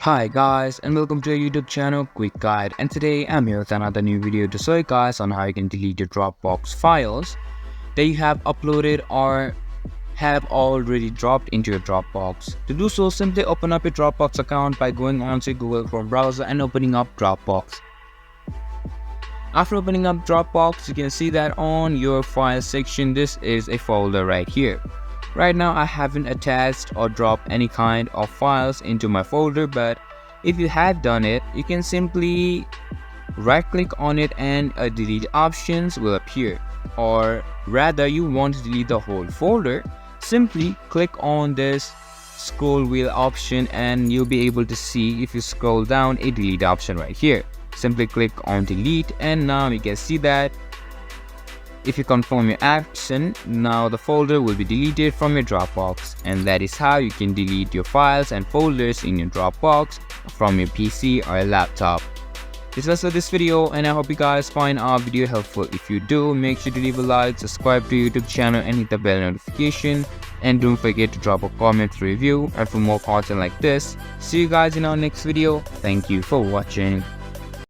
Hi guys, and welcome to our YouTube channel Quick Guide, and today I'm here with another new video to show you guys on how you can delete your Dropbox files that you have uploaded or have already dropped into your Dropbox. To do so, simply open up your Dropbox account by going onto your Google Chrome browser and opening up Dropbox. After opening up Dropbox, you can see that on your file section this is a folder right here. Right now I haven't attached or dropped any kind of files into my folder, but if you have done it, you can simply right click on it and a delete options will appear. Or rather, you want to delete the whole folder, simply click on this scroll wheel option and you'll be able to see, if you scroll down, a delete option right here. Simply click on delete and now you can see that if you confirm your action, now the folder will be deleted from your Dropbox, and that is how you can delete your files and folders in your Dropbox from your PC or laptop. This was for this video, and I hope you guys find our video helpful. If you do, make sure to leave a like, subscribe to YouTube channel and hit the bell notification, and don't forget to drop a comment, review, and for more content like this. See you guys in our next video. Thank you for watching.